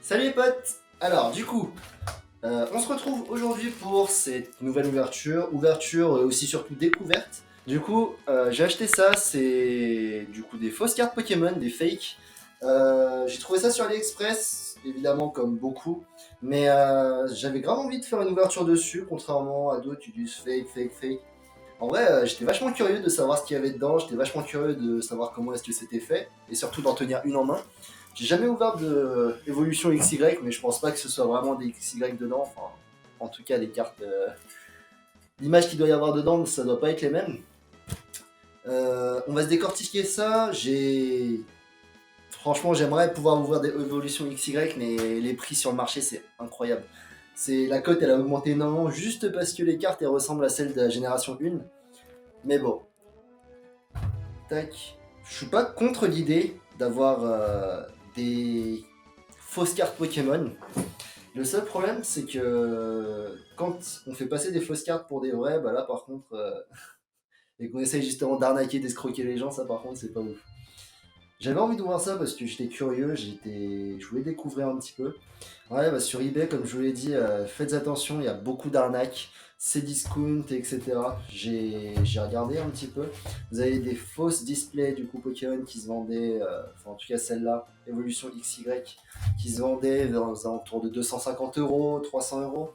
Salut les potes. Alors du coup, on se retrouve aujourd'hui pour cette nouvelle ouverture aussi surtout découverte. Du coup, j'ai acheté ça, c'est du coup des fausses cartes Pokémon, des fakes. J'ai trouvé ça sur AliExpress, évidemment comme beaucoup, mais j'avais grave envie de faire une ouverture dessus, contrairement à d'autres qui disent fake. En vrai, j'étais vachement curieux de savoir ce qu'il y avait dedans, j'étais vachement curieux de savoir comment est-ce que c'était fait, et surtout d'en tenir une en main. J'ai jamais ouvert de évolution XY, mais je pense pas que ce soit vraiment des XY dedans. Enfin, en tout cas, les cartes, l'image qu'il doit y avoir dedans, ça doit pas être les mêmes. On va se décortiquer ça. Franchement, j'aimerais pouvoir ouvrir des évolutions XY, mais les prix sur le marché, c'est incroyable. La cote, elle a augmenté énormément juste parce que les cartes, elles ressemblent à celles de la génération 1. Mais bon, tac. Je suis pas contre l'idée d'avoir des fausses cartes Pokémon. Le seul problème, c'est que quand on fait passer des fausses cartes pour des vraies, bah là par contre, et qu'on essaye justement d'arnaquer, d'escroquer les gens, ça par contre, c'est pas ouf. J'avais envie de voir ça parce que j'étais curieux, je voulais découvrir un petit peu. Ouais, bah sur eBay, comme je vous l'ai dit, faites attention, il y a beaucoup d'arnaques, c'est discount, etc. J'ai regardé un petit peu. Vous avez des fausses displays du coup Pokémon qui se vendaient, enfin en tout cas celle-là, Evolution XY, qui se vendaient aux alentours de 250 euros, 300 euros.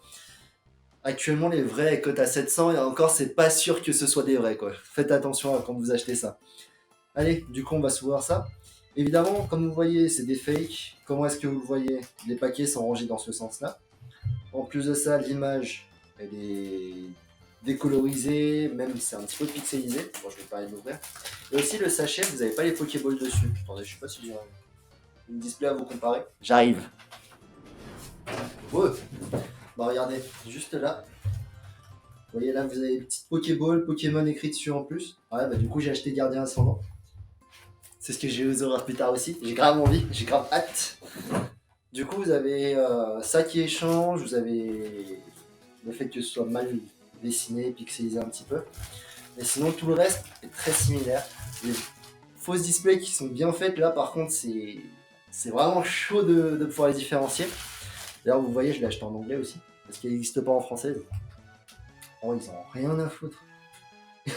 Actuellement, les vrais elles cotent à 700 et encore, c'est pas sûr que ce soit des vrais quoi. Faites attention quand vous achetez ça. Allez, du coup, on va s'ouvrir ça. Évidemment, comme vous voyez, c'est des fakes. Comment est-ce que vous le voyez? Les paquets sont rangés dans ce sens-là. En plus de ça, l'image, elle est décolorisée, même c'est un petit peu pixelisé. Bon, je vais pas aller l'ouvrir. Et aussi, le sachet, vous n'avez pas les Pokéballs dessus. Attendez, je sais pas si j'ai une display à vous comparer. J'arrive. Ouais. Bah, regardez, juste là. Vous voyez là, vous avez une petite Pokéball, Pokémon écrit dessus en plus. Ouais, bah du coup, j'ai acheté Gardien Ascendant. C'est ce que j'ai aux horaires plus tard aussi. J'ai grave envie, j'ai grave hâte. Du coup, vous avez ça qui échange, vous avez le fait que ce soit mal dessiné, pixelisé un petit peu. Mais sinon, tout le reste est très similaire. Les fausses displays qui sont bien faites, là par contre, c'est vraiment chaud de pouvoir les différencier. D'ailleurs, vous voyez, je l'ai acheté en anglais aussi, parce qu'il n'existe pas en français. Oh, ils ont rien à foutre.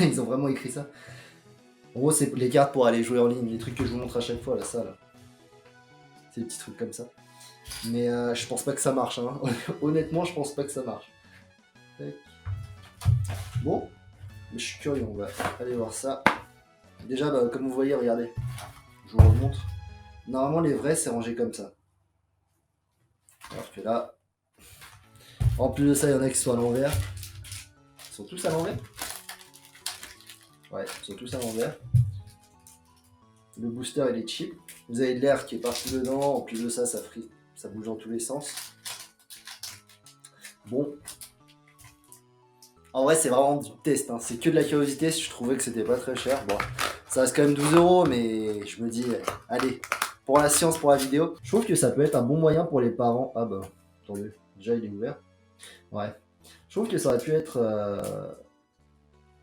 Ils ont vraiment écrit ça. En gros, c'est les cartes pour aller jouer en ligne, les trucs que je vous montre à chaque fois, là, ça, là. C'est des petits trucs comme ça. Mais je pense pas que ça marche. Hein. Honnêtement, je pense pas que ça marche. Bon, mais je suis curieux, on va aller voir ça. Déjà, bah, comme vous voyez, regardez. Je vous remontre. Normalement, les vrais, c'est rangé comme ça. Alors que là, en plus de ça, il y en a qui sont à l'envers. Ils sont tous à l'envers? Ouais, ils sont tous à l'envers. Le booster, il est cheap. Vous avez de l'air qui est partout dedans. En plus de ça, ça bouge dans tous les sens. Bon. En vrai, c'est vraiment du test. Hein. C'est que de la curiosité. Je trouvais que c'était pas très cher. Bon, ça reste quand même 12 euros, mais je me dis, allez, pour la science, pour la vidéo. Je trouve que ça peut être un bon moyen pour les parents. Ah bah, attendez, déjà il est ouvert. Ouais. Je trouve que ça aurait pu être.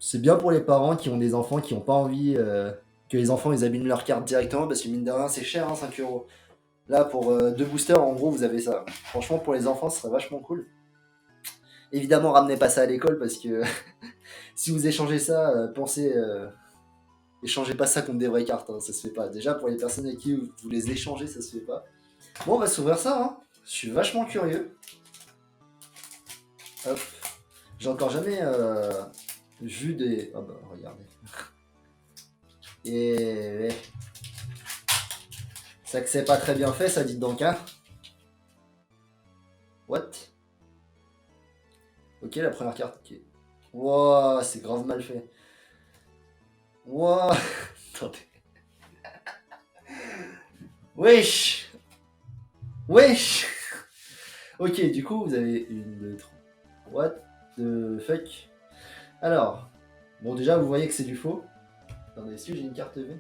C'est bien pour les parents qui ont des enfants qui n'ont pas envie que les enfants ils abîment leur carte directement parce que mine de rien, c'est cher, hein, 5 euros. Là, pour deux boosters, en gros, vous avez ça. Franchement, pour les enfants, ce serait vachement cool. Évidemment, ramenez pas ça à l'école parce que si vous échangez ça, pensez. Échangez pas ça contre des vraies cartes, hein, ça se fait pas. Déjà, pour les personnes avec qui vous les échangez, ça se fait pas. Bon, on va s'ouvrir ça, hein. Je suis vachement curieux. Hop. J'ai encore jamais vu des. Ah bah, regardez. Et. Ça que c'est pas très bien fait, ça, dites donc, hein. What? Ok, la première carte. Ok. Wow, c'est grave mal fait. Wow. Attendez. Wesh. Wesh. Ok, du coup, vous avez une, deux, trois. What the fuck? Alors, bon, déjà, vous voyez que c'est du faux. Attendez, est-ce que j'ai une carte V?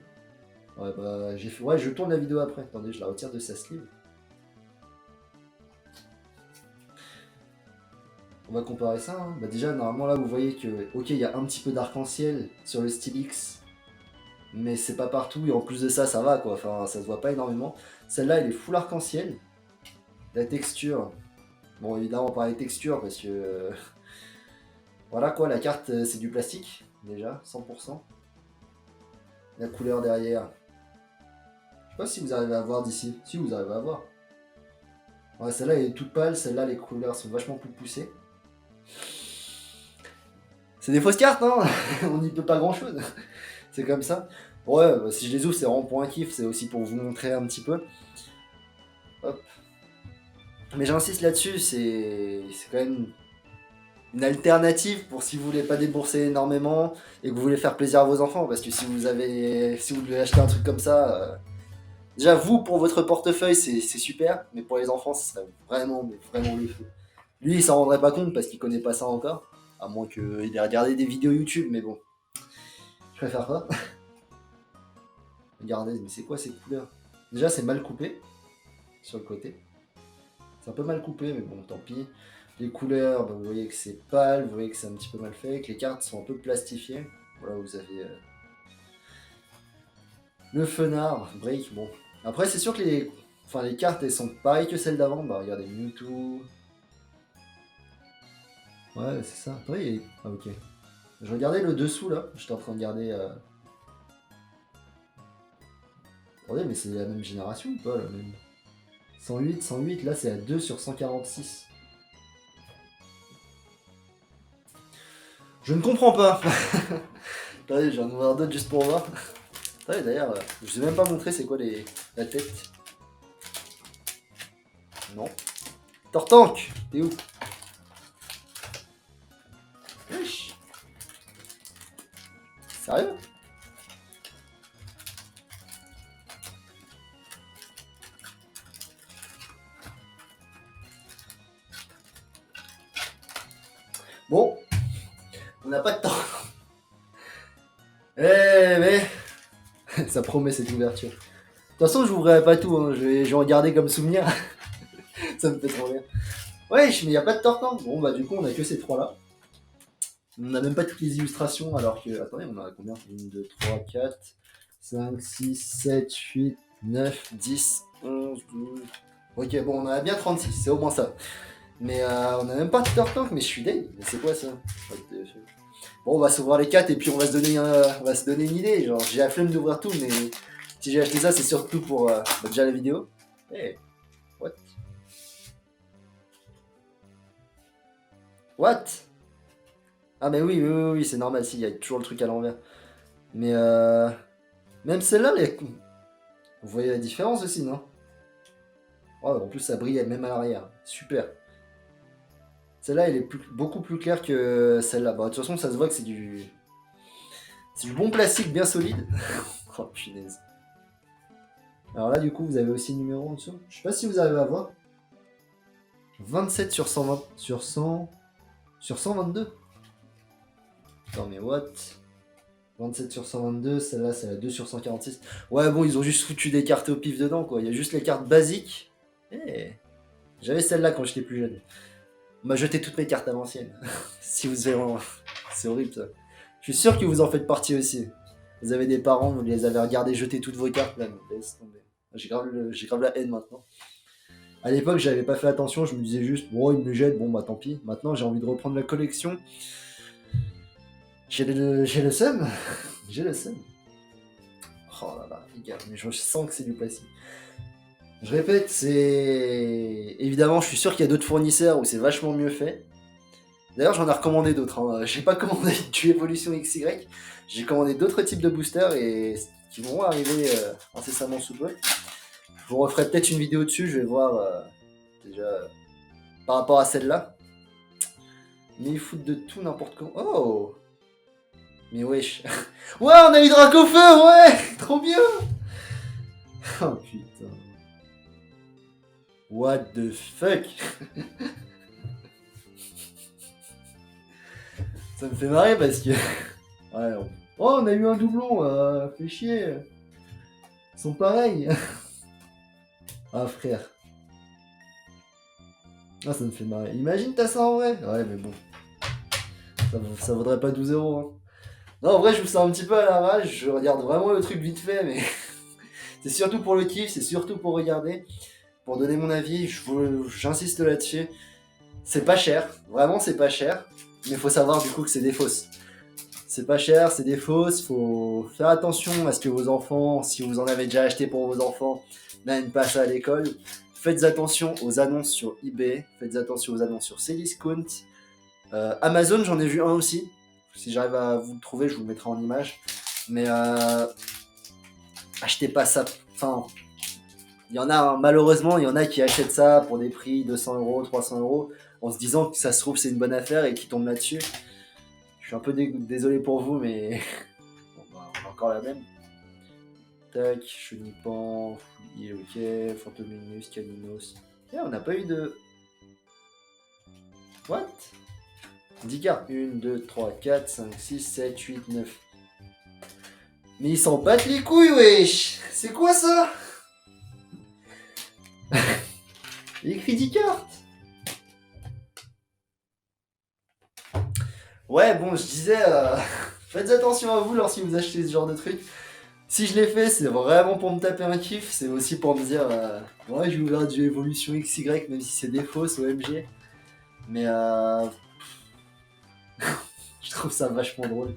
Ouais, bah, j'ai fait. Ouais, je tourne la vidéo après. Attendez, je la retire de sa sleeve. On va comparer ça. Hein. Bah, déjà, normalement, là, vous voyez que, ok, il y a un petit peu d'arc-en-ciel sur le Stylix, mais c'est pas partout. Et en plus de ça, ça va, quoi. Enfin, ça se voit pas énormément. Celle-là, elle est full arc-en-ciel. La texture. Bon, évidemment, on parlait de texture parce que. Voilà quoi, la carte c'est du plastique, déjà, 100%. La couleur derrière. Je sais pas si vous arrivez à voir d'ici. Si vous arrivez à voir. Ouais, celle-là elle est toute pâle, celle-là les couleurs sont vachement plus poussées. C'est des fausses cartes, hein. On n'y peut pas grand chose. C'est comme ça. Ouais, bah, si je les ouvre, c'est vraiment pour un kiff, c'est aussi pour vous montrer un petit peu. Hop. Mais j'insiste là-dessus, c'est quand même une alternative pour si vous voulez pas débourser énormément et que vous voulez faire plaisir à vos enfants. Parce que si vous devez acheter un truc comme ça, déjà vous pour votre portefeuille c'est super, mais pour les enfants ce serait vraiment, mais vraiment le feu. Lui il s'en rendrait pas compte parce qu'il connaît pas ça encore, à moins qu'il ait regardé des vidéos YouTube, mais bon, je préfère pas. Regardez, mais c'est quoi ces couleurs? Déjà c'est mal coupé sur le côté. C'est un peu mal coupé, mais bon, tant pis. Les couleurs, bah, vous voyez que c'est pâle, vous voyez que c'est un petit peu mal fait, que les cartes sont un peu plastifiées. Voilà, vous avez le fenard, break, bon. Après, c'est sûr que les cartes, elles sont pareilles que celles d'avant. Bah, regardez, Mewtwo. Ouais, c'est ça. Attendez, ah, ok. Je regardais le dessous, là. J'étais en train de regarder... Attendez, mais c'est la même génération ou pas, la même 108, 108, là, c'est à 2 sur 146. Je ne comprends pas. Attendez, je vais en ouvrir d'autres juste pour voir. Attendez, d'ailleurs, je vous ai même pas montré c'est quoi la tête. Non. Tortank, t'es où? Wesh. Sérieux? Bon, on n'a pas de temps. Eh mais ça promet cette ouverture. De toute façon, je n'ouvrirai pas tout, hein. Je vais regarder comme souvenir. Ça me fait trop rire. Wesh, mais il n'y a pas de Tortank. Bon, bah du coup, on a que ces trois-là. On n'a même pas toutes les illustrations, alors que... Attendez, on a combien 1, 2, 3, 4, 5, 6, 7, 8, 9, 10, 11, 12... Ok, bon, on en a bien 36, c'est au moins ça. Mais on n'a même pas de Tortank, mais je suis deg. Mais c'est quoi ça? Bon, on va s'ouvrir les 4 et puis on va se donner une idée. Genre, j'ai la flemme d'ouvrir tout, mais si j'ai acheté ça, c'est surtout pour déjà la vidéo. Hey, what? What? Ah, mais oui, c'est normal, si, il y a toujours le truc à l'envers. Mais même celle-là, vous voyez la différence aussi, non? Oh, en plus, ça brille même à l'arrière. Super. Celle-là, elle est beaucoup plus claire que celle-là. Bah, de toute façon, ça se voit que c'est du bon plastique bien solide. Oh, punaise. Alors là, du coup, vous avez aussi le numéro en dessous. Je sais pas si vous arrivez à voir. 27 sur 120, sur 100, sur 122. Attends, mais what? 27 sur 122, celle-là, c'est la 2 sur 146. Ouais, bon, ils ont juste foutu des cartes au pif dedans, quoi. Il y a juste les cartes basiques. Eh, j'avais celle-là quand j'étais plus jeune. On m'a jeté toutes mes cartes à l'ancienne. Si vous avez... C'est horrible, ça. Je suis sûr que vous en faites partie aussi. Vous avez des parents, vous les avez regardés jeter toutes vos cartes, là. Laisse tomber. J'ai grave la haine maintenant. À l'époque, j'avais pas fait attention, je me disais juste, bon, il me jette, bon, bah tant pis. Maintenant, j'ai envie de reprendre la collection. J'ai le seum. J'ai le seum. Oh là là, les gars, mais je sens que c'est du plastique. Je répète, c'est... Évidemment, je suis sûr qu'il y a d'autres fournisseurs où c'est vachement mieux fait. D'ailleurs, j'en ai recommandé d'autres. Hein. J'ai pas commandé du Evolution XY. J'ai commandé d'autres types de boosters et qui vont arriver incessamment sous peu. Je vous referai peut-être une vidéo dessus. Je vais voir déjà par rapport à celle-là. Mais ils foutent de tout n'importe quoi. Oh! Mais wesh. Ouais, on a eu Dracofeu, ouais! Trop bien! Oh putain. What the fuck? Ça me fait marrer parce que... Ouais, oh, on a eu un doublon, fait chier. Ils sont pareils. Ah, frère. Ah, ça me fait marrer. Imagine t'as ça en vrai. Ouais, mais bon. Ça vaudrait pas 12 euros. Hein. Non, en vrai, je vous sens un petit peu à la rage. Je regarde vraiment le truc vite fait, mais... c'est surtout pour le kiff, c'est surtout pour regarder. pour donner mon avis, j'insiste là-dessus. C'est pas cher, vraiment c'est pas cher, mais il faut savoir du coup que c'est des fausses. C'est pas cher, c'est des fausses, faut faire attention à ce que vos enfants, si vous en avez déjà acheté pour vos enfants, n'amènent pas ça à l'école. Faites attention aux annonces sur eBay, faites attention aux annonces sur Cdiscount. Amazon, j'en ai vu un aussi. Si j'arrive à vous le trouver, je vous le mettrai en image. Mais achetez pas ça. Enfin, il y en a, malheureusement, il y en a qui achètent ça pour des prix 200 euros, 300 euros, en se disant que ça se trouve c'est une bonne affaire et qui tombent là-dessus. Je suis un peu désolé pour vous, mais bon, bah, on a encore la même. Tac, Chenipan, Fouillis, ok, Fantominus, Caninos. Yeah, on n'a pas eu de. What? 10 cartes. 1, 2, 3, 4, 5, 6, 7, 8, 9. Mais ils s'en battent les couilles, wesh! C'est quoi ça? Il écrit 10 cartes! Ouais, bon, je disais, faites attention à vous lorsque vous achetez ce genre de truc. Si je l'ai fait, c'est vraiment pour me taper un kiff, c'est aussi pour me dire, ouais, j'ai ouvert du Evolution XY, même si c'est des fausses OMG. Mais je trouve ça vachement drôle.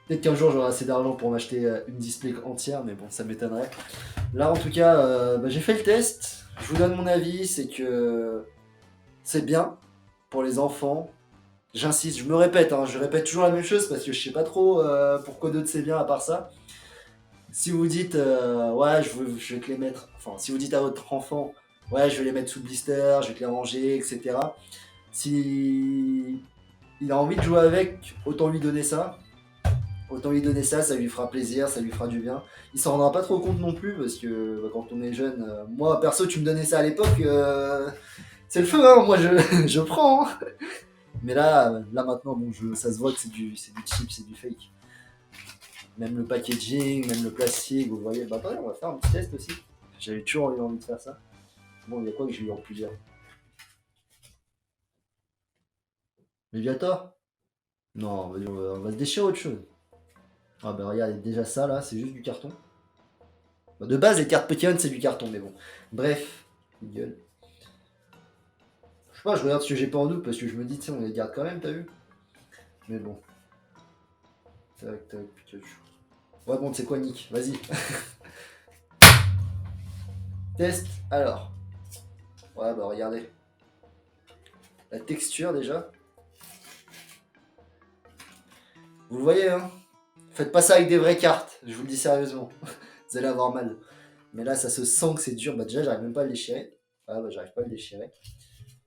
Peut-être qu'un jour j'aurai assez d'argent pour m'acheter une display entière, mais bon, ça m'étonnerait. Là, en tout cas, j'ai fait le test. Je vous donne mon avis, c'est que c'est bien pour les enfants. J'insiste, je me répète, hein, je répète toujours la même chose parce que je sais pas trop pourquoi d'autres c'est bien à part ça. Si vous dites, ouais, je vais te les mettre, enfin, si vous dites à votre enfant, ouais, je vais les mettre sous blister, je vais te les ranger, etc. Si il a envie de jouer avec, autant lui donner ça. Autant lui donner ça, ça lui fera plaisir, ça lui fera du bien. Il s'en rendra pas trop compte non plus parce que bah, quand on est jeune, moi perso, tu me donnais ça à l'époque, c'est le feu, hein, moi je, je prends. Hein. Mais là maintenant, bon, ça se voit que c'est du cheap, c'est du fake. Même le packaging, même le plastique, vous voyez. Bah attendez, on va faire un petit test aussi. J'avais toujours eu envie de faire ça. Bon, il y a quoi que j'ai eu en plusieurs? Léviator? Non, on va se déchirer autre chose. Ah bah regarde, déjà ça là, c'est juste du carton. Bah, de base, les cartes Pokémon, c'est du carton, mais bon. Bref, gueule. Je sais pas, je regarde ce que j'ai pas en doute parce que je me dis, tiens, on les garde quand même, t'as vu? Mais bon. Tac, tac, Pikachu. Ouais, bon, tu sais quoi, Nick? Vas-y. Test, alors. Ouais, bah regardez. La texture déjà. Vous le voyez, hein? Faites pas ça avec des vraies cartes, je vous le dis sérieusement. Vous allez avoir mal. Mais là, ça se sent que c'est dur. Bah déjà, j'arrive même pas à le déchirer. Ah bah j'arrive pas à le déchirer.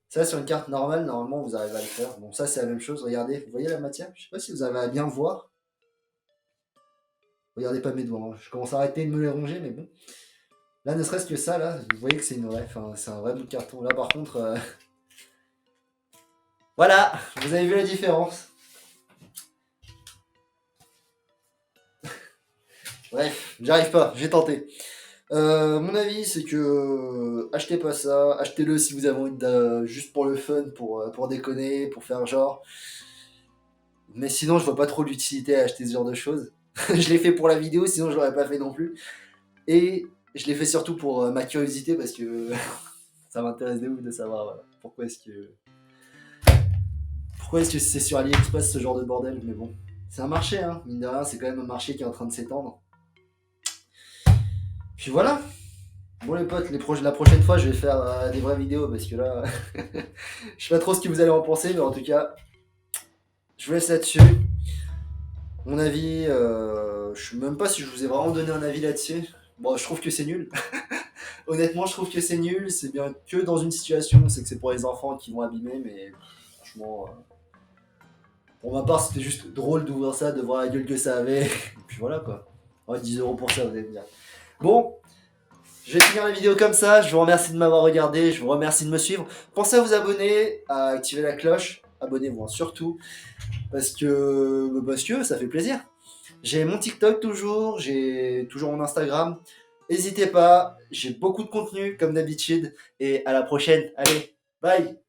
Ça, sur une carte normale, normalement, vous arrivez à le faire. Bon, ça, c'est la même chose. Regardez, vous voyez la matière? Je sais pas si vous avez à bien voir. Regardez pas mes doigts. Hein. Je commence à arrêter de me les ronger, mais bon. Là, ne serait-ce que ça, là, vous voyez que c'est une vraie. Enfin, c'est un vrai bout de carton. Là, par contre, voilà, vous avez vu la différence. Bref, j'arrive pas, j'ai tenté. Mon avis, c'est que achetez pas ça, achetez-le si vous avez envie de, juste pour le fun, pour déconner, pour faire genre. Mais sinon, je vois pas trop l'utilité à acheter ce genre de choses. Je l'ai fait pour la vidéo, sinon je l'aurais pas fait non plus. Et je l'ai fait surtout pour ma curiosité parce que ça m'intéresse de ouf de savoir pourquoi est-ce que c'est sur AliExpress ce genre de bordel. Mais bon, c'est un marché, hein. Mine de rien, c'est quand même un marché qui est en train de s'étendre. Puis voilà. Bon les potes, la prochaine fois je vais faire des vraies vidéos parce que là, je sais pas trop ce que vous allez en penser, mais en tout cas, je vous laisse là-dessus. Mon avis, je sais même pas si je vous ai vraiment donné un avis là-dessus. Bon, je trouve que c'est nul. Honnêtement, je trouve que c'est nul. C'est bien que dans une situation, c'est que c'est pour les enfants qui vont abîmer, mais franchement, pour ma part, c'était juste drôle d'ouvrir ça, de voir la gueule que ça avait. Et puis voilà quoi. Ouais, 10 euros pour ça, vous allez me dire. Bon, je vais finir la vidéo comme ça. Je vous remercie de m'avoir regardé. Je vous remercie de me suivre. Pensez à vous abonner, à activer la cloche. Abonnez-vous hein, surtout. Parce que ça fait plaisir. J'ai mon TikTok toujours. J'ai toujours mon Instagram. N'hésitez pas. J'ai beaucoup de contenu comme d'habitude. Et à la prochaine. Allez, bye!